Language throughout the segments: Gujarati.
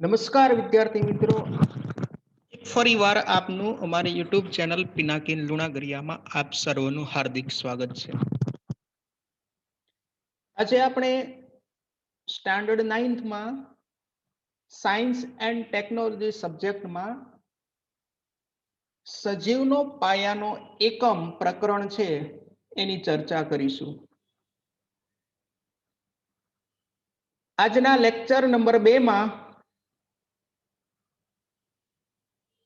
નમસ્કાર વિદ્યાર્થી મિત્રો, એક ફરી વાર આપનું અમારી યુટ્યુબ ચેનલ પિનાકિન લુણાગરિયામાં આપ સર્વનું હાર્દિક સ્વાગત છે. આજે આપણે સ્ટાન્ડર્ડ 9થમાં સાયન્સ એન્ડ ટેકનોલોજી સબ્જેક્ટમાં સજીવનો પાયાનો એકમ પ્રકરણ છે એની ચર્ચા કરીશું. આજના લેક્ચર નંબર 2માં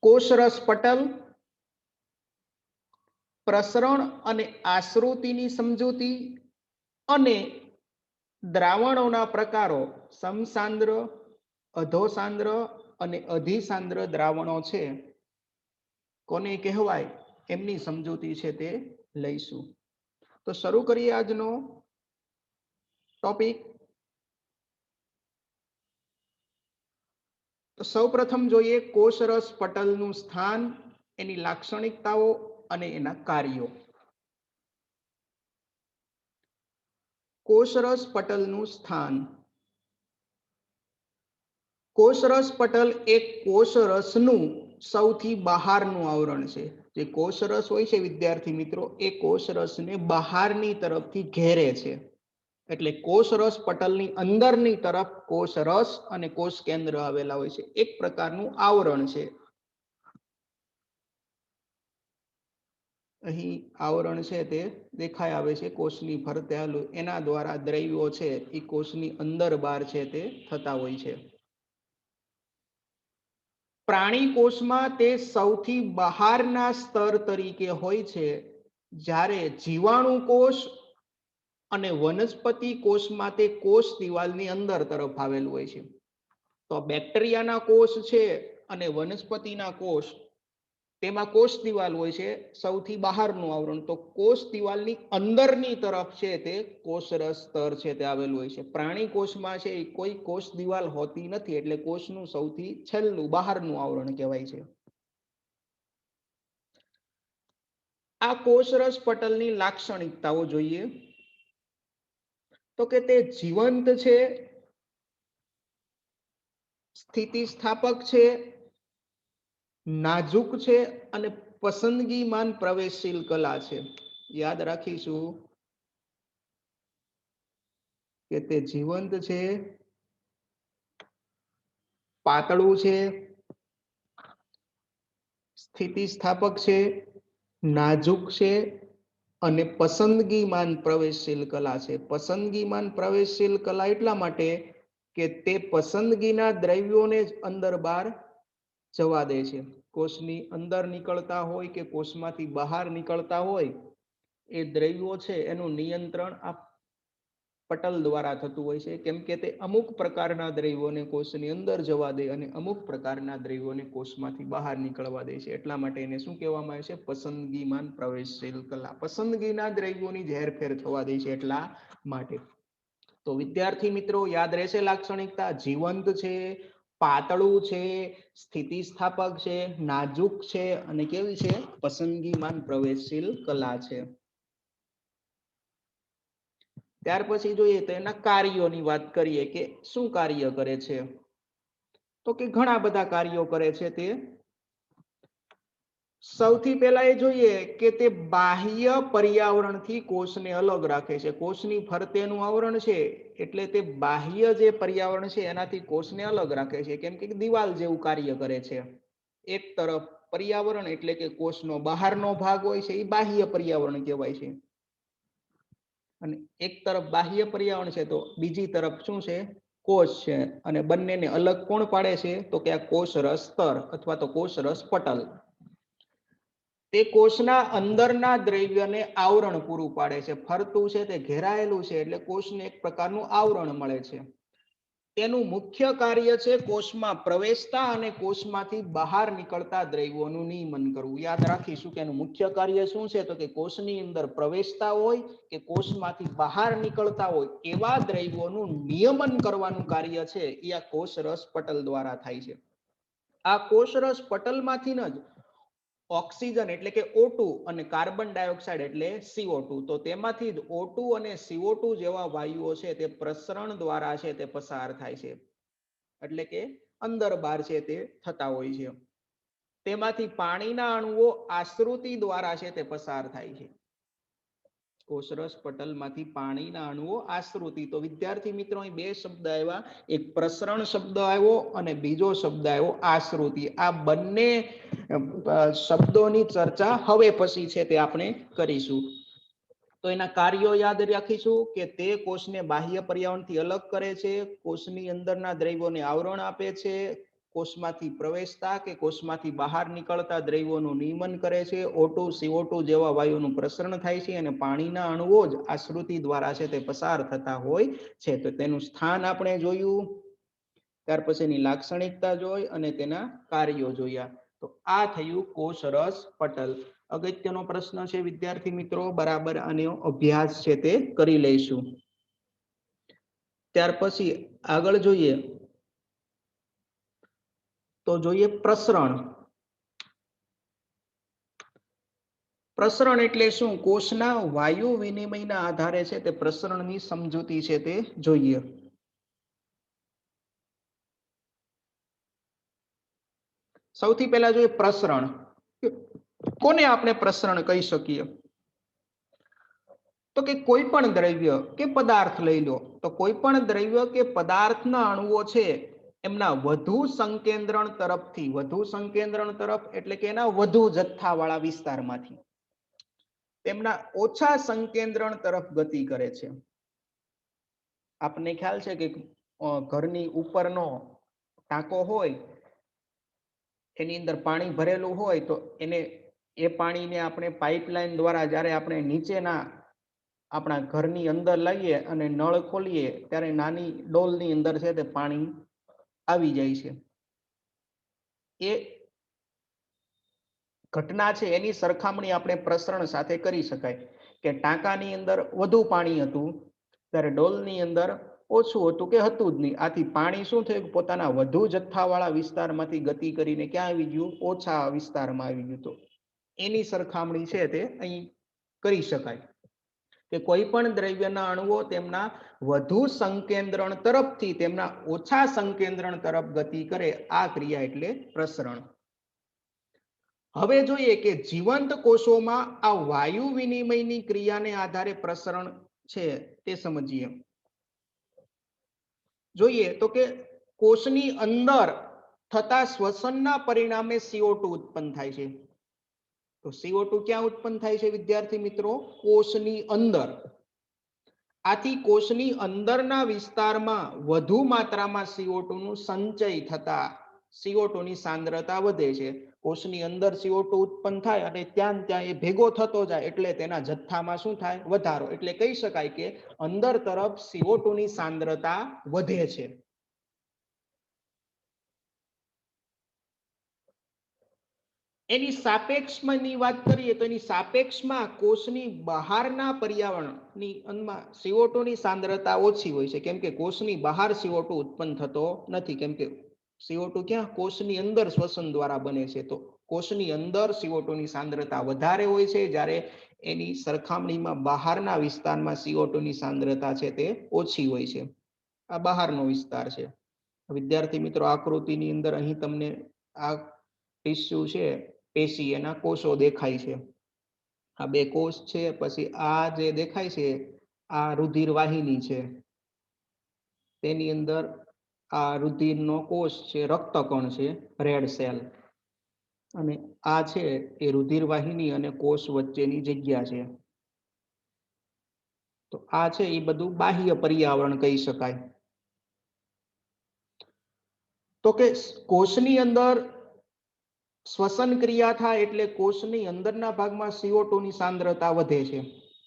કોષરસ પટલ, પ્રસરણ અને આશ્રુતિની સમજૂતી અને દ્રાવણોના પ્રકારો સમસાંદ્ર, અધોસાંદ્ર અને અધિસાંદ્ર દ્રાવણો છે કોને કહેવાય એમની સમજૂતી છે તે લઈશું. તો શરૂ કરીએ આજનો ટોપિક. તો સૌપ્રથમ જોઈએ કોષરસ પટલનું સ્થાન, એની લાક્ષણિકતાઓ અને એના કાર્યો. કોષરસ પટલનું સ્થાન. કોષરસ પટલ એક કોષરસનું સૌથી બહારનું આવરણ છે. જે કોષરસ હોય છે વિદ્યાર્થી મિત્રો, એ કોષરસને બહારની તરફથી ઘેરે છે. એટલે કોષરસ પટલની અંદરની તરફ કોષરસ અને કોષ કેન્દ્ર આવેલા હોય છે. એક પ્રકારનું આવરણ છે. અહીં આવરણ છે તે દેખાય આવે છે કોષની ફરતે આવેલું. એના દ્વારા દ્રવ્યો છે એ કોષની અંદર બહાર છે તે થતા હોય છે. પ્રાણી કોષમાં તે સૌથી બહારના સ્તર તરીકે હોય છે, જ્યારે જીવાણુ કોષ અને વનસ્પતિ કોષમાં તે કોષ દિવાલની અંદર તરફ આવેલું હોય છે. તો બેક્ટેરિયાના કોષ છે અને વનસ્પતિના કોષ, તેમાં કોષ દિવાલ હોય છે સૌથી બહારનું આવરણ. તો કોષ દિવાલની અંદરની તરફ છે તે કોષરસ સ્તર છે તે આવેલું હોય છે. પ્રાણી કોષમાં છે એ કોઈ કોષ દિવાલ હોતી નથી, એટલે કોષનું સૌથી છેલ્લું બહારનું આવરણ કહેવાય છે. આ કોષરસ પટલની લાક્ષણિકતાઓ જોઈએ તો કે તે જીવંત છે, સ્થિતિસ્થાપક છે, નાજુક છે અને પસંદગીમાન પ્રવેશશીલ કલા છે. યાદ રાખીશું કે તે જીવંત છે, પાતળું છે, સ્થિતિસ્થાપક છે, નાજુક છે અને પસંદગીમાન પ્રવેશશીલ કલા છે. પસંદગીમાન પ્રવેશશીલ કલા એટલા માટે કે તે પસંદગીના દ્રવ્યોને જ અંદર બહાર જવા દે છે. કોષની અંદર નીકળતા હોય કે કોષમાંથી બહાર નીકળતા હોય, એ દ્રવ્યો છે એનું નિયંત્રણ આ પટલ દ્વારા થતું હોય છે. કેમ કે તે અમુક પ્રકારના દ્રવ્યોને કોષની અંદર જવા દે અને અમુક પ્રકારના દ્રવ્યોને કોષમાંથી બહાર નીકળવા દે છે. એટલા માટે એને શું કહેવામાં આવે છે? પસંદગીમાન પ્રવેશશીલ કલા. પસંદગીના દ્રવ્યોની જ હેરફેર થવા દે છે એટલા માટે. તો વિદ્યાર્થી મિત્રો યાદ રહેશે લાક્ષણિકતા: જીવંત છે, પાતળું છે, સ્થિતિસ્થાપક છે, નાજુક છે અને કેવી છે? પસંદગીમાન પ્રવેશશીલ કલા છે. ત્યાર પછી જોઈએ તો એના કાર્યોની વાત કરીએ કે શું કાર્ય કરે છે. તો કે ઘણા બધા કાર્યો કરે છે. તે સૌથી પહેલા એ જોઈએ કે તે બાહ્ય પર્યાવરણથી કોષને અલગ રાખે છે. કોષની ફરતેનું આવરણ છે એટલે તે બાહ્ય જે પર્યાવરણ છે એનાથી કોષને અલગ રાખે છે. કેમ કે દિવાલ જેવું કાર્ય કરે છે. એક તરફ પર્યાવરણ એટલે કે કોષનો બહારનો ભાગ હોય છે એ બાહ્ય પર્યાવરણ કહેવાય છે, અને એક તરફ બાહ્ય પર્યાવરણ છે તો બીજી તરફ શું છે? કોષ છે. અને બંનેને અલગ કોણ પાડે છે? તો કે આ કોષરસ સ્તર અથવા તો કોષરસ પટલ. તે કોષના અંદરના દ્રવ્યને આવરણ પૂરું પાડે છે. ફરતું છે તે ઘેરાયેલું છે એટલે કોષને એક પ્રકારનું આવરણ મળે છે. તેનું મુખ્ય કાર્ય છે કોષમાં પ્રવેશતા અને કોષમાંથી બહાર નીકળતા દ્રવ્યોનું નિયમન કરવું. યાદ રાખીશું કે એનું મુખ્ય કાર્ય શું છે? તો કે કોષની અંદર પ્રવેશતા હોય કે કોષમાંથી બહાર નીકળતા હોય એવા દ્રવ્યોનું નિયમન કરવાનું કાર્ય છે એ આ કોષરસ પટલ દ્વારા થાય છે. આ કોષરસ પટલમાંથી જ ઓક્સિજન એટલે કે O2 અને કાર્બન ડાયોક્સાઇડ એટલે CO2, તો તેમાંથી જ O2 અને CO2 જેવા વાયુઓ છે તે પ્રસરણ દ્વારા છે તે પસાર થાય છે. એટલે કે અંદર બહાર છે તે થતા હોય છે. તેમાંથી પાણીના અણુઓ આશ્રુતિ દ્વારા છે તે પસાર થાય છે. કોષરસ પટલમાંથી પાણીના અણુઓ આશ્રુતિ. તો વિદ્યાર્થી મિત્રો અહીં બે શબ્દ આવ્યા, એક પ્રસરણ શબ્દ આવ્યો અને બીજો શબ્દ આવ્યો આશ્રુતિ. આ બંને શબ્દોની ચર્ચા હવે પછી છે તે આપણે કરીશું. તો એના કાર્યો યાદ રાખીશું કે તે કોષને બાહ્ય પર્યાવરણથી અલગ કરે છે, કોષની અંદરના દ્રવ્યોને આવરણ આપે છે, કોષમાંથી પ્રવેશતા કે કોષમાંથી બહાર નીકળતા દ્રવ્યોનું નિયમન કરે છે, O2 CO2 જેવા વાયુનું પ્રસરણ થાય છે અને પાણીના અણુઓ જ આશ્રુતિ દ્વારા છે તે પસાર થતા હોય છે. તો તેનું સ્થાન આપણે જોયું, ત્યાર પછીની લાક્ષણિકતા જોઈ અને તેના કાર્યો જોયા. તો આ થયું કોષરસ પટલ. અગત્યનો પ્રશ્ન છે વિદ્યાર્થી મિત્રો, બરાબર આનો અભ્યાસ છે તે કરી લઈશું. ત્યાર પછી આગળ જોઈએ તો જોઈએ પ્રસરણ. પ્રસરણ એટલે શું? કોષના વાયુ વિનિમયના આધારે છે તે પ્રસરણની સમજૂતી છે તે જોઈએ. સૌથી પહેલા જોઈએ પ્રસરણ. કોને આપણે પ્રસરણ કહી શકીએ? તો કે કોઈ પણ દ્રવ્ય કે પદાર્થ લઈ લો, તો કોઈ પણ દ્રવ્ય કે પદાર્થના અણુઓ છે એમના વધુ સંકેન્દ્રણ તરફથી, વધુ સંકેન્દ્રણ તરફ એટલે કે એના વધુ જથ્થાવાળા વિસ્તારમાંથી તેમના ઓછા સંકેન્દ્રણ તરફ ગતિ કરે છે. આપણને ખ્યાલ છે કે ઘરની ઉપરનો ટાંકો હોય એની અંદર પાણી ભરેલું હોય તો એને એ પાણીને આપણે પાઇપલાઇન દ્વારા જ્યારે આપણે નીચેના આપણા ઘરની અંદર લઈએ અને નળ ખોલીએ ત્યારે નાની ડોલની અંદર છે તે પાણી આવી જાય છે. એ ઘટના છે એની સરખામણી આપણે પ્રસરણ સાથે કરી શકાય કે ટાંકાની અંદર વધુ પાણી હતું ત્યારે ડોલની અંદર ઓછું હતું કે હતું જ નહીં. આથી પાણી શું થયું? પોતાના વધુ જથ્થાવાળા વિસ્તારમાંથી ગતિ કરીને ક્યાં આવી ગયું? ઓછા વિસ્તારમાં આવી ગયું. તો એની સરખામણી છે તે અહીં કરી શકાય કે કોઈ પણ દ્રવ્યના અણુઓ તેમના વધુ સંકેન્દ્રણ તરફથી તેમના ઓછા સંકેન્દ્રણ તરફ ગતિ કરે, આ ક્રિયા એટલે પ્રસરણ. હવે જોઈએ કે જીવંત કોષોમાં આ વાયુ વિનિમયની ક્રિયાને આધારે પ્રસરણ છે તે સમજીએ. જોઈએ તો કે કોષની અંદર થતા શ્વસનના પરિણામે CO2 ઉત્પન્ન થાય છે. તો CO2 ક્યાં ઉત્પન્ન થાય છે વિદ્યાર્થી મિત્રો? કોષની અંદર. આથી કોષની અંદરના વિસ્તારમાં વધુ માત્રામાં CO2 નું સંચય થતા CO2 ની સાંદ્રતા વધે છે. કોષની અંદર CO2 ઉત્પન્ન થાય અને ત્યાં એ ભેગો થતો જાય એટલે તેના જથ્થામાં શું થાય? વધારો. એટલે કહી શકાય કે અંદર તરફ CO2 ની સાંદ્રતા વધે છે. એની સાપેક્ષમાં વાત કરીએ તો એની સાપેક્ષમાં કોષની બહારના પર્યાવરણની અંદરમાં CO2 ની સાંદ્રતા ઓછી હોય છે, કેમ કે કોષની બહાર CO2 ઉત્પન્ન થતો નથી. કેમ કે CO2 ક્યાં? કોષની અંદર શ્વસન દ્વારા બને છે. તો કોષની અંદર CO2 ની સાંદ્રતા વધારે હોય છે, જ્યારે એની સરખામણીમાં બહારના વિસ્તારમાં CO2 ની સાંદ્રતા છે તે ઓછી હોય છે. આ બહારનો વિસ્તાર છે. વિદ્યાર્થી મિત્રો, આકૃતિની અંદર અહીં તમને આ ટીસ્યુ છે, પેશી, એના કોષો દેખાય છે. આ બે કોષ છે. પછી આ જે દેખાય છે આ રુધિર વાહિની છે. તેની અંદર આ રુધિરનો કોષ છે, રક્તકણ છે, રેડ સેલ. અને આ છે એ રુધિર વાહિની અને કોષ વચ્ચેની જગ્યા છે. તો આ છે એ બધું બાહ્ય પર્યાવરણ કહી શકાય. તો કે કોષની અંદર શ્વસન ક્રિયા થાય એટલે કોષની અંદરના ભાગમાં CO2 ની સાંદ્રતા વધે છે,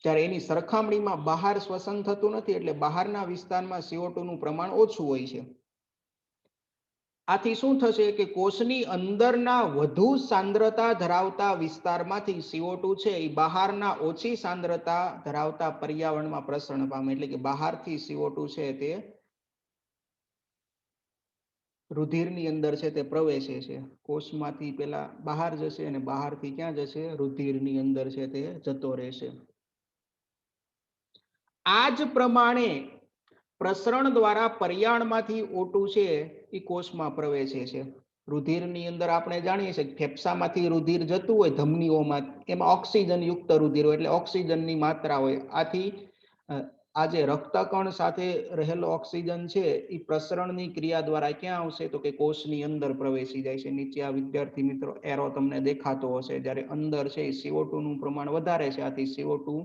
ત્યારે એની સરખામણીમાં બહાર શ્વસન થતું નથી એટલે બહારના વિસ્તારમાં CO2 નું પ્રમાણ ઓછું હોય છે. આથી શું થશે કે કોષની અંદરના વધુ સાંદ્રતા ધરાવતા વિસ્તારમાંથી CO2 છે એ બહારના ઓછી સાંદ્રતા ધરાવતા પર્યાવરણમાં પ્રસરણ પામે. એટલે કે બહારથી CO2 છે તે રુધિરની અંદર છે તે પ્રવેશે છે. કોષમાંથી પેલા બહાર જશે અને બહારથી ક્યાં જશે? રુધિરની અંદર છે તે જતો રહેશે. આ જ પ્રમાણે પ્રસરણ દ્વારા પર્યાણમાંથી O2 છે એ કોષમાં પ્રવેશે છે. રુધિરની અંદર આપણે જાણીએ છીએ કે ફેફસામાંથી રુધિર જતું હોય ધમનીઓમાં, એમાં ઓક્સિજન યુક્ત રુધિર હોય એટલે ઓક્સિજનની માત્રા હોય. આથી આ જે રક્તકણ સાથે રહેલો ઓક્સિજન છે એ પ્રસરણની ક્રિયા દ્વારા ક્યાં આવશે તો કે કોષની અંદર પ્રવેશી જાય છે. નીચે આ વિદ્યાર્થી મિત્રો એરો તમને દેખાતો હશે, જ્યારે અંદર છે CO2 નું પ્રમાણ વધારે છે, આથી CO2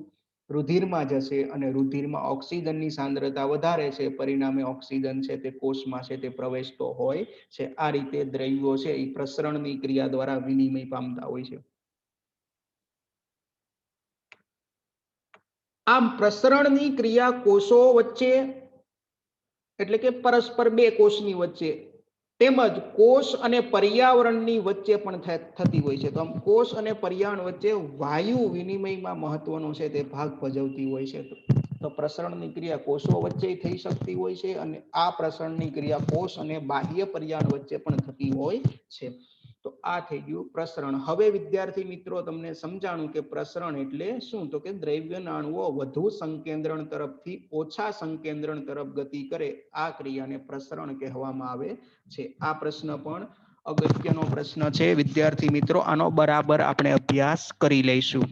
રુધિરમાં જશે અને રુધિરમાં ઓક્સિજનની સાંદ્રતા વધારે છે, પરિણામે ઓક્સિજન છે તે કોષમાં છે તે પ્રવેશતો હોય છે. આ રીતે દ્રવ્યો છે એ પ્રસરણની ક્રિયા દ્વારા વિનિમય પામતા હોય છે. આમ પ્રસરણની ક્રિયા કોષો વચ્ચે એટલે કે પરસ્પર બે કોષની વચ્ચે તેમજ કોષ અને પર્યાવરણની વચ્ચે પણ થતી હોય છે. તો આમ કોષ અને પર્યાવરણ વચ્ચે વાયુ વિનિમયમાં મહત્વનો છે તે ભાગ ભજવતી હોય છે. તો પ્રસરણની ક્રિયા કોષો વચ્ચે થઈ શકતી હોય છે અને આ પ્રસરણની ક્રિયા કોષ અને બાહ્ય પર્યાવરણ વચ્ચે પણ થતી હોય છે. તો આ થઈ ગયું પ્રસરણ. હવે વિદ્યાર્થી મિત્રો તમને સમજાણું કે પ્રસરણ એટલે શું, તો કે દ્રવ્યનાણુઓ વધુ સંકેન્દ્રણ તરફથી ઓછા સંકેન્દ્રણ તરફ ગતિ કરે આ ક્રિયાને પ્રસરણ કહેવામાં આવે છે. આ પ્રશ્ન પણ અગત્યનો પ્રશ્ન છે વિદ્યાર્થી મિત્રો, આનો બરાબર આપણે અભ્યાસ કરી લઈશું.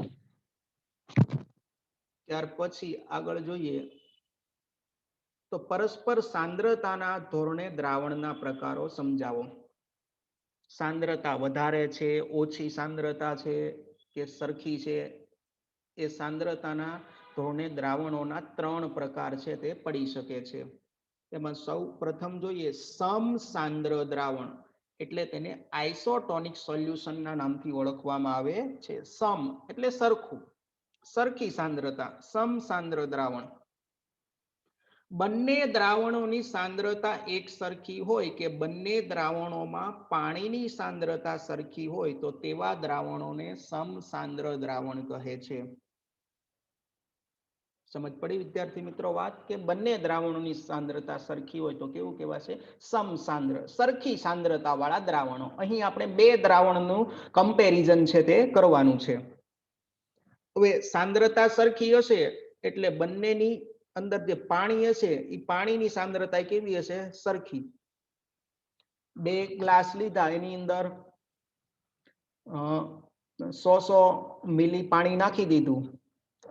ત્યાર પછી આગળ જોઈએ તો પરસ્પર સાંદ્રતાના ધોરણે દ્રાવણના પ્રકારો સમજાવો. સાંદ્રતા વધારે છે, ઓછી સાંદ્રતા છે કે સરખી છે, એ સાંદ્રતાના ધોરણે દ્રાવણોના 3 પ્રકાર છે તે પડી શકે છે. એમાં સૌ પ્રથમ જોઈએ સમસાંદ્ર દ્રાવણ, એટલે તેને આઇસોટોનિક સોલ્યુશનના નામથી ઓળખવામાં આવે છે. સમ એટલે સરખું, સરખી સાંદ્રતા, સમસાંદ્ર દ્રાવણ. બંને દ્રાવણોની સાંદ્રતા એક સરખી હોય કે બંને દ્રાવણોમાં પાણીની સાંદ્રતા સરખી હોય તો તેવા દ્રાવણોને સમસાંદ્ર દ્રાવણ કહે છે. સમજ પડી વિદ્યાર્થી મિત્રો વાત, કે બંને દ્રાવણોની સાંદ્રતા સરખી હોય તો કેવું કહેવાશે, સમસાંદ્ર, સરખી સાંદ્રતા વાળા દ્રાવણો. અહીં આપણે બે દ્રાવણનું કમ્પેરિઝન છે તે કરવાનું છે. હવે સાંદ્રતા સરખી હશે એટલે બંનેની અંદર જે પાણી હશે એ પાણીની સાંદ્રતા કેવી હશે, સરખી. 2 ગ્લાસ લીધા, એની અંદર 100 મિલી પાણી નાખી દીધું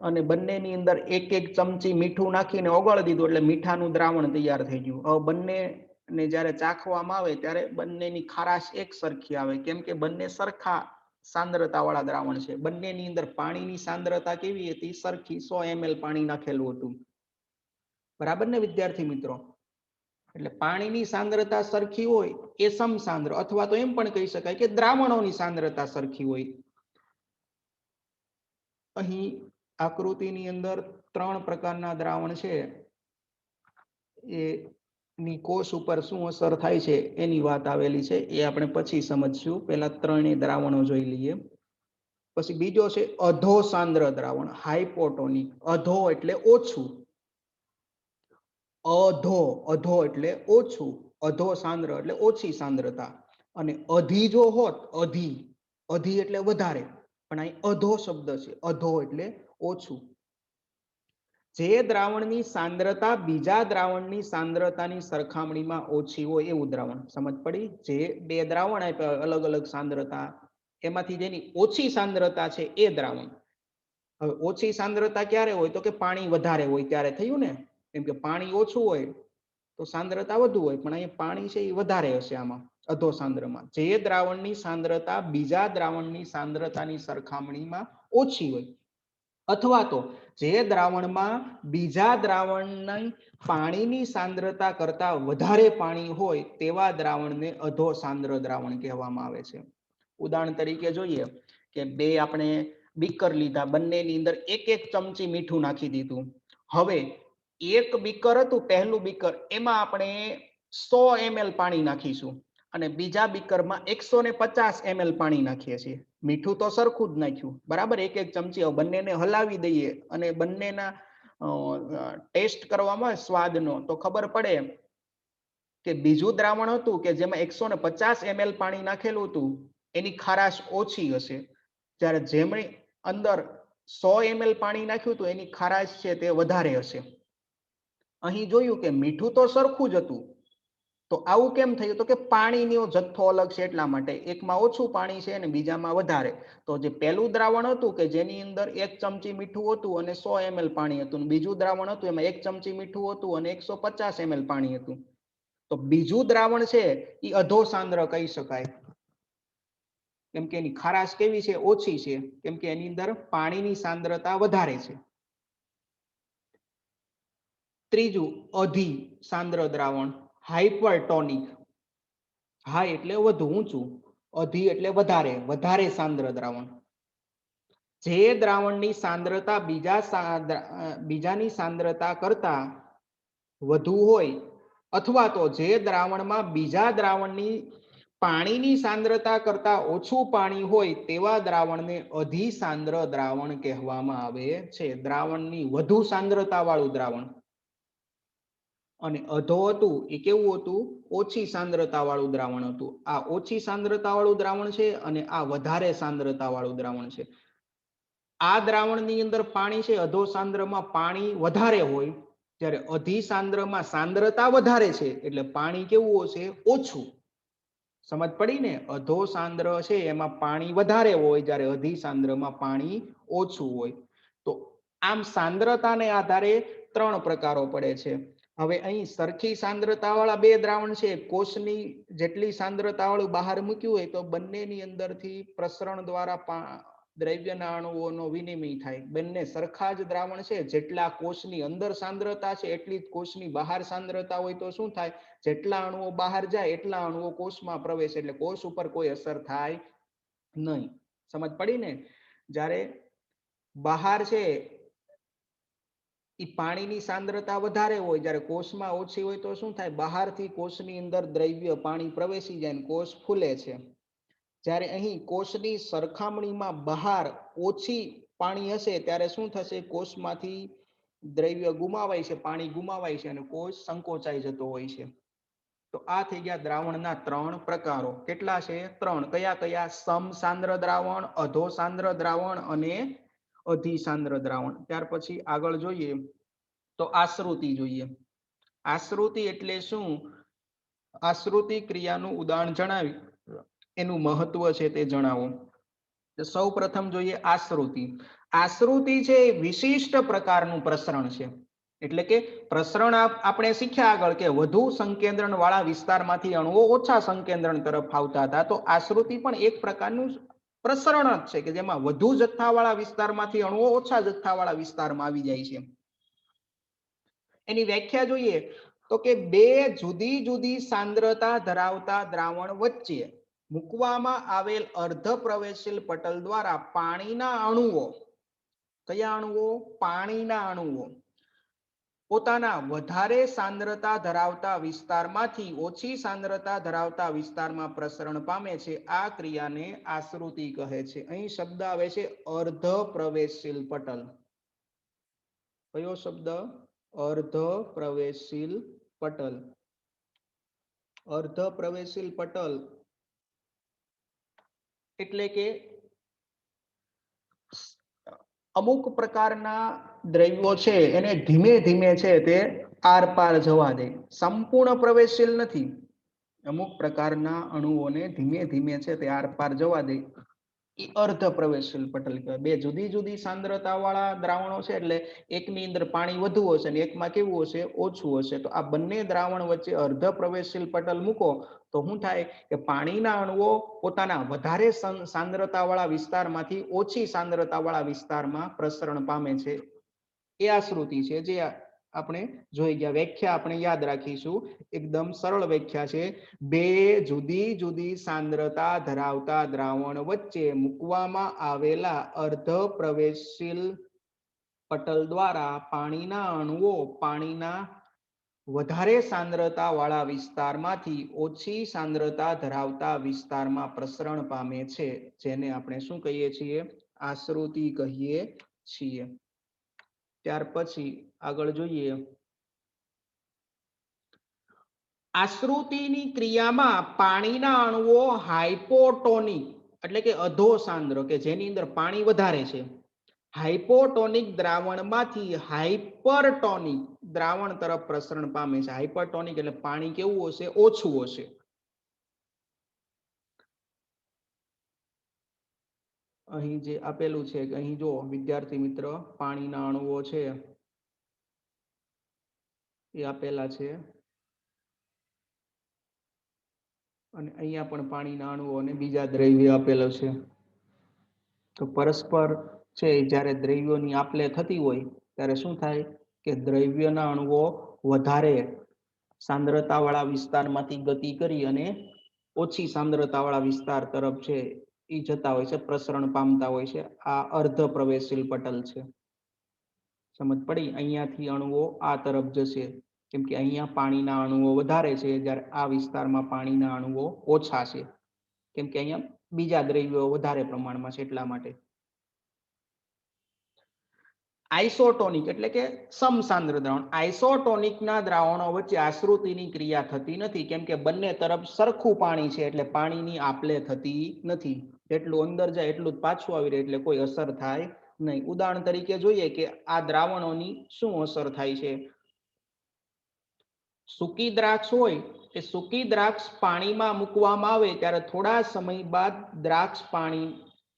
અને બંનેની અંદર 1 ચમચી મીઠું નાખીને ઓગાળી દીધું એટલે મીઠાનું દ્રાવણ તૈયાર થઈ ગયું. હવે બંનેને જ્યારે ચાખવામાં આવે ત્યારે બંનેની ખારાશ એક સરખી આવે, કેમ કે બંને સરખા સાંદ્રતા વાળા દ્રાવણ છે. બંનેની અંદર પાણીની સાંદ્રતા કેવી હતી, સરખી, 100 ml પાણી નાખેલું હતું. બરાબર ને વિદ્યાર્થી મિત્રો? એટલે પાણીની સાંદ્રતા સરખી હોય એ સમસાંદ્ર, અથવા તો એમ પણ કહી શકાય કે દ્રાવણોની સાંદ્રતા સરખી હોય. અહીં આકૃતિની અંદર 3 પ્રકારના દ્રાવણ છે, એની કોષ ઉપર શું અસર થાય છે એની વાત આવેલી છે, એ આપણે પછી સમજશું. પહેલા 3 દ્રાવણો જોઈ લઈએ. પછી બીજો છે અધો સાંદ્ર દ્રાવણ, હાઇપોટોનિક. અધો એટલે ઓછું, અધો, અધો એટલે ઓછું, અધો સાંદ્ર એટલે ઓછી સાંદ્રતા. અને અધી જો હોત, અધી, અધી એટલે વધારે, પણ અહીં અધો શબ્દ છે, અધો એટલે ઓછું. જે દ્રાવણની સાંદ્રતા બીજા દ્રાવણની સાંદ્રતાની સરખામણીમાં ઓછી હોય એવું દ્રાવણ. સમજ પડી? જે બે દ્રાવણ આપ્યા અલગ અલગ સાંદ્રતા, એમાંથી જેની ઓછી સાંદ્રતા છે એ દ્રાવણ. હવે ઓછી સાંદ્રતા ક્યારે હોય તો કે પાણી વધારે હોય ત્યારે થયું ને, કેમ કે પાણી ઓછું હોય તો સાંદ્રતા વધુ હોય, પણ અહીંયા પાણી છે એ વધારે હશે આમાં, અધો સાંદ્રમાં. જે દ્રાવણની સાંદ્રતા બીજા દ્રાવણની સાંદ્રતાની સરખામણીમાં ઓછી હોય, અથવા તો જે દ્રાવણમાં બીજા દ્રાવણની પાણીની સાંદ્રતા કરતા વધારે પાણી હોય તેવા દ્રાવણને અધો સાંદ્ર દ્રાવણ કહેવામાં આવે છે. ઉદાહરણ તરીકે જોઈએ કે બે આપણે બીકર લીધા, બંનેની અંદર 1 ચમચી મીઠું નાખી દીધું. હવે એક બીકર હતું, પહેલું બીકર, એમાં આપણે 100 ml પાણી નાખીશું અને બીજા બીકરમાં 150 ml પાણી નાખીએ છીએ. મીઠું તો સરખું જ નાખ્યું, બરાબર, 1 ચમચી. બંનેને હલાવી દઈએ અને બંનેના ટેસ્ટ કરવામાં સ્વાદનો તો ખબર પડે કે બીજું દ્રાવણ હતું કે જેમાં 150 ml પાણી નાખેલું હતું એની ખારાશ ઓછી હશે, જ્યારે જેમની અંદર 100 ml પાણી નાખ્યું હતું એની ખારાશ છે તે વધારે હશે. અહીં જોયું કે મીઠું તો સરખું જ હતું, તો આવું કેમ થયું? તો કે પાણીનો જથ્થો અલગ છે એટલા માટે, એકમાં ઓછું પાણી છે અને બીજામાં વધારે. તો જે પહેલું દ્રાવણ હતું કે જેની અંદર 1 ચમચી મીઠું હતું અને 100 ml પાણી હતું, બીજું દ્રાવણ હતું એમાં 1 ચમચી મીઠું હતું અને 150 ml પાણી હતું, તો બીજું દ્રાવણ છે એ અધો સાંદ્ર કહી શકાય, કેમ કે એની ખારાશ કેવી છે? ઓછી છે, કેમ કે એની અંદર પાણીની સાંદ્રતા વધારે છે. ત્રીજું અધિ સાંદ્ર દ્રાવણ, હાઇપરટોનિક. હાઈ એટલે વધુ ઊંચું, અધિ એટલે વધારે, વધારે સાંદ્ર દ્રાવણ. જે દ્રાવણની સાંદ્રતા બીજાની સાંદ્રતા કરતા વધુ હોય, અથવા તો જે દ્રાવણમાં બીજા દ્રાવણની પાણીની સાંદ્રતા કરતા ઓછું પાણી હોય તેવા દ્રાવણને અધિ સાંદ્ર દ્રાવણ કહેવામાં આવે છે. દ્રાવણની વધુ સાંદ્રતા વાળું દ્રાવણ. અને અધો હતું એ કેવું હતું? ઓછી સાંદ્રતા વાળું દ્રાવણ હતું. આ ઓછી સાંદ્રતા વાળું દ્રાવણ છે અને આ વધારે સાંદ્રતા વાળું દ્રાવણ છે. આ દ્રાવણની અંદર પાણી છે, અધો સાંદ્રમાં પાણી વધારે હોય, જ્યારે અધિ સાંદ્રમાં સાંદ્રતા વધારે છે એટલે પાણી કેવું હશે? ઓછું. સમજ પડી ને? અધો સાંદ્ર છે એમાં પાણી વધારે હોય, જ્યારે અધિ સાંદ્રમાં પાણી ઓછું હોય. તો આમ સાંદ્રતાને આધારે 3 પ્રકારો પડે છે. હવે અહીં સરખી સાંદ્રતા વાળા 2 દ્રાવણ છે, કોષની જેટલી સાંદ્રતા વાળું બહાર મૂક્યું હોય તો બંનેની અંદરથી પ્રસરણ દ્વારા દ્રવ્યના અણુઓનો વિનિમય થાય. બંને સરખા જ દ્રાવણ છે, જેટલા કોષની અંદર સાંદ્રતા છે એટલી જ કોષની બહાર સાંદ્રતા હોય તો શું થાય? જેટલા અણુઓ બહાર જાય એટલા અણુઓ કોષમાં પ્રવેશે, એટલે કોષ ઉપર કોઈ અસર થાય નહીં. સમજ પડી ને? જ્યારે બહાર છે એ પાણીની સાંદ્રતા વધારે હોય, જ્યારે કોષમાં ઓછી હોય તો શું થાય? બહારથી કોષની અંદર દ્રવ્ય પાણી પ્રવેશી જાય, કોષ ફૂલે છે. જ્યારે અહીં કોષની સરખામણીમાં બહાર ઓછી પાણી હશે ત્યારે શું થશે? કોષમાંથી દ્રવ્ય ગુમાવાય છે, પાણી ગુમાવાય છે અને કોષ સંકોચાઈ જતો હોય છે. તો આ થઈ ગયા દ્રાવણના 3 પ્રકારો. કેટલા છે? 3. કયા કયા? સમસાંદ્ર દ્રાવણ, અધો સાંદ્ર દ્રાવણ અને અધિ સાંદ્ર દ્રાવણ. ત્યાર પછી આગળ જોઈએ તો આશ્રુતિ જોઈએ. આશ્રુતિ એટલે શું? આશ્રુતિ ક્રિયાનું ઉદાહરણ જણાવી એનું મહત્વ છે તે જણાવો. સૌ પ્રથમ જોઈએ આશ્રુતિ. આશ્રુતિ છે વિશિષ્ટ પ્રકારનું પ્રસરણ છે. એટલે કે પ્રસરણ આપણે શીખ્યા આગળ કે વધુ સંકેન્દ્રણ વાળા વિસ્તારમાંથી અણુઓ ઓછા સંકેન્દ્રણ તરફ આવતા હતા, તો આશ્રુતિ પણ એક પ્રકારનું પ્રસરણ જ છે કે જેમાં વધુ જથ્થાવાળા વિસ્તારમાંથી અણુઓ ઓછા જથ્થાવાળા વિસ્તારમાં આવી જાય છે. એની વ્યાખ્યા જોઈએ તો કે 2 જુદી જુદી સાંદ્રતા ધરાવતા દ્રાવણ વચ્ચે મૂકવામાં આવેલ અર્ધ પ્રવેશશીલ પટલ દ્વારા પાણીના અણુઓ, કયા અણુઓ? પાણીના અણુઓ પોતાના વધારે સાંદ્રતા ધરાવતા વિસ્તારમાંથી ઓછી સાંદ્રતા ધરાવતા વિસ્તારમાં પ્રસરણ પામે છે. આ ક્રિયાને આશ્રુતિ કહે છે. અહીં શબ્દ આવે છે અર્ધ પ્રવેશશીલ પટલ. કયો શબ્દ? અર્ધ પ્રવેશશીલ પટલ. અર્ધ પ્રવેશશીલ પટલ એટલે કે અમુક પ્રકારના દ્રવ્યો છે એને ધીમે ધીમે છે તે આર પાર જવા દે, સંપૂર્ણ પ્રવેશશીલ નથી. અમુક પ્રકારના અણુઓને ધીમે ધીમે છે તે આર પાર જવા દે, એ અર્ધ પ્રવેશશીલ પટલ કહેવાય. 2 જુદી જુદી સાંદ્રતા વાળા દ્રાવણો છે એટલે એકની અંદર પાણી વધુ હશે અને એકમાં કેવું હશે? ઓછું હશે. તો આ બંને દ્રાવણ વચ્ચે અર્ધ પ્રવેશશીલ પટલ મૂકો તો શું થાય કે પાણીના અણુઓ પોતાના વધારે સાંદ્રતા વાળા વિસ્તારમાંથી ઓછી સાંદ્રતા વાળા વિસ્તારમાં પ્રસરણ પામે છે. એ આશ્રુતિ છે જે આપણે જોઈ ગયા. વ્યાખ્યા આપણે યાદ રાખીશું, એકદમ સરળ વ્યાખ્યા છે. 2 જુદી જુદી સાંદ્રતા ધરાવતા દ્રાવણ વચ્ચે મૂકવામાં આવેલા અર્ધ પ્રવેશશીલ પટલ દ્વારા પાણીના અણુઓ પાણીના વધારે સાંદ્રતા વાળા વિસ્તારમાંથી ઓછી સાંદ્રતા ધરાવતા વિસ્તારમાં પ્રસરણ પામે છે, જેને આપણે શું કહીએ છીએ? આશ્રુતિ કહીએ છીએ. ત્યાર પછી આગળ જોઈએ. આશ્રુતિની ક્રિયામાં પાણીના અણુઓ હાઇપોટોનિક એટલે કે અધો સાંદ્ર, કે જેની અંદર પાણી વધારે છે, હાઇપોટોનિક દ્રાવણમાંથી હાઇપરટોનિક દ્રાવણ તરફ પ્રસરણ પામે છે. હાઇપરટોનિક એટલે પાણી કેવું હશે? ઓછું હશે. અહીં જે આપેલું છે કે અહીં જો વિદ્યાર્થી મિત્ર પાણીના અણુઓ છે એ આપેલા છે અને અહીંયા પણ પાણીના અણુઓ અને બીજા દ્રવ્ય આપેલો છે. તો પરસ્પર છે જ્યારે દ્રવ્યોની આપ-લે થતી હોય ત્યારે શું થાય કે દ્રવ્યના અણુઓ વધારે સાંદ્રતાવાળા વિસ્તારમાંથી ગતિ કરી અને ઓછી સાંદ્રતાવાળા વિસ્તાર તરફ છે એ જતા હોય છે, પ્રસરણ પામતા હોય છે. આ અર્ધ પ્રવેશશીલ પટલ છે. સમજ પડી? અહીંયાથી અણુઓ આ તરફ જશે કેમ કે અહીંયા પાણીના અણુઓ વધારે છે જ્યારે આ વિસ્તારમાં પાણીના અણુઓ ઓછા છે કેમ કે અહીંયા બીજા દ્રવ્યો વધારે પ્રમાણમાં છે એટલા માટે. આઇસોટોનિક એટલે કે સમસાંદ્ર દ્રાવણ. આઇસોટોનિકના દ્રાવણો વચ્ચે આશ્રુતિની ક્રિયા થતી નથી કેમ કે બંને તરફ સરખું પાણી છે એટલે પાણીની આપ-લે થતી નથી. જેટલું અંદર જાય એટલું જ પાછું આવી રહે એટલે કોઈ અસર થાય નહીં. ઉદાહરણ તરીકે જોઈએ કે આ દ્રાવણોની શું અસર થાય છે. સૂકી દ્રાક્ષ હોય એ સૂકી દ્રાક્ષ પાણીમાં મૂકવામાં આવે ત્યારે થોડા સમય બાદ દ્રાક્ષ પાણી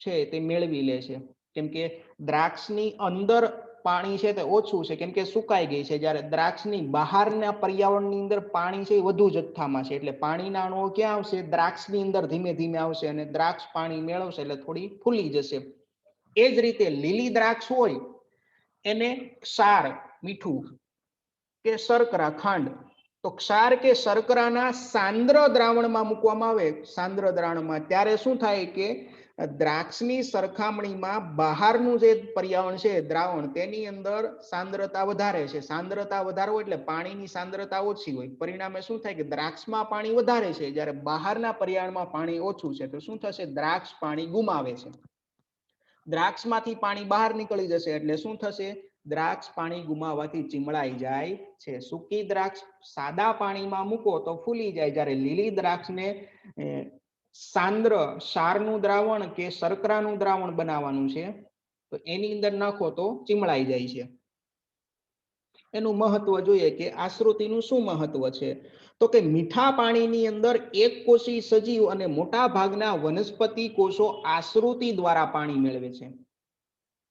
છે તે મેળવી લે છે કેમ કે દ્રાક્ષની અંદર પાણી છે તે ઓછું છે કેમ કે સુકાઈ ગઈ છે, જ્યારે દ્રાક્ષની બહારના પર્યાવરણની અંદર પાણી છે એ વધુ જથ્થામાં છે એટલે પાણીના અણુઓ ક્યાં આવશે? દ્રાક્ષની અંદર ધીમે ધીમે આવશે અને દ્રાક્ષ પાણી મેળવશે એટલે થોડી ફૂલી જશે. એ જ રીતે લીલી દ્રાક્ષ હોય એને ક્ષાર મીઠું કે શર્કરા ખાંડ, તો ક્ષાર કે શર્કરાના સાંદ્ર દ્રાવણમાં મૂકવામાં આવે સાંદ્ર દ્રાવણમાં ત્યારે શું થાય કે દ્રાક્ષની સરખામણીમાં બહારનું જે પર્યાવરણ છે દ્રાવણ તેની અંદર સાંદ્રતા વધારે છે. સાંદ્રતા વધારે હોય એટલે પાણીની સાંદ્રતા ઓછી હોય, પરિણામે શું થાય કે દ્રાક્ષમાં પાણી વધારે છે જ્યારે બહારના પર્યાવરણમાં પાણી ઓછું છે તો શું થશે? દ્રાક્ષ પાણી ગુમાવે છે. દ્રાક્ષમાંથી પાણી બહાર નીકળી જશે એટલે શું થશે? દ્રાક્ષ પાણી ગુમાવવાથી ચીમળાઈ જાય છે. સૂકી દ્રાક્ષ સાદા પાણીમાં મૂકો તો ફૂલી જાય, જ્યારે લીલી દ્રાક્ષને સાંદ્ર ક્ષારનું દ્રાવણ કે શર્કરાનું દ્રાવણ બનાવવાનું છે તો એની અંદર નાખો તો ચીમળાઈ જાય છે. એનું મહત્વ જોઈએ કે આશ્રુતિનું શું મહત્વ છે તો કે મીઠા પાણીની અંદર એક કોષી સજીવ અને મોટા ભાગના વનસ્પતિ કોષો આશ્રુતિ દ્વારા પાણી મેળવે છે.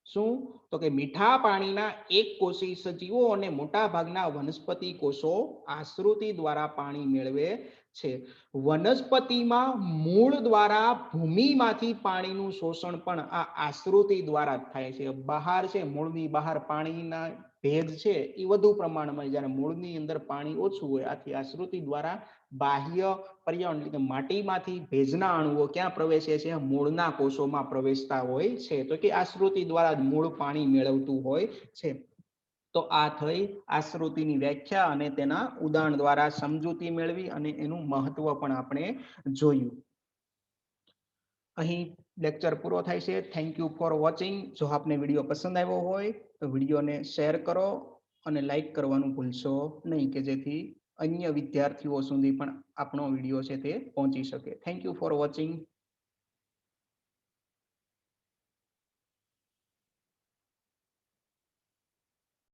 શું? તો કે મીઠા પાણીના એક કોષી સજીવો અને મોટા ભાગના વનસ્પતિ કોષો આશ્રુતિ દ્વારા પાણી મેળવે છે. વનસ્પતિમાં મૂળ દ્વારા ભૂમિમાંથી પાણીનું શોષણ પણ આ આશ્રુતિ દ્વારા જ થાય છે. બહાર છે મૂળની બહાર પાણીના ભેજ છે એ વધુ પ્રમાણમાં, જ્યારે મૂળની અંદર પાણી ઓછું હોય. આથી આશ્રુતિ દ્વારા બાહ્ય પર્યાવરણ એટલે કે માટીમાંથી ભેજના અણુઓ ક્યાં પ્રવેશે છે? મૂળના કોષોમાં પ્રવેશતા હોય છે. તો કે આશ્રુતિ દ્વારા જ મૂળ પાણી મેળવતું હોય છે. તો આ થઈ આશ્રુતિની વ્યાખ્યા અને તેના ઉદાહરણ દ્વારા સમજૂતી મેળવી અને એનું મહત્વ પણ આપણે જોયું. અહીં લેક્ચર પૂરો થાય છે. Thank you for watching. જો આપને વિડીયો પસંદ આવ્યો હોય તો વિડીયોને શેર કરો અને લાઈક કરવાનું ભૂલશો નહીં કે જેથી અન્ય વિદ્યાર્થીઓ સુધી પણ આપણો વિડીયો છે તે પહોંચી શકે. Thank you for watching.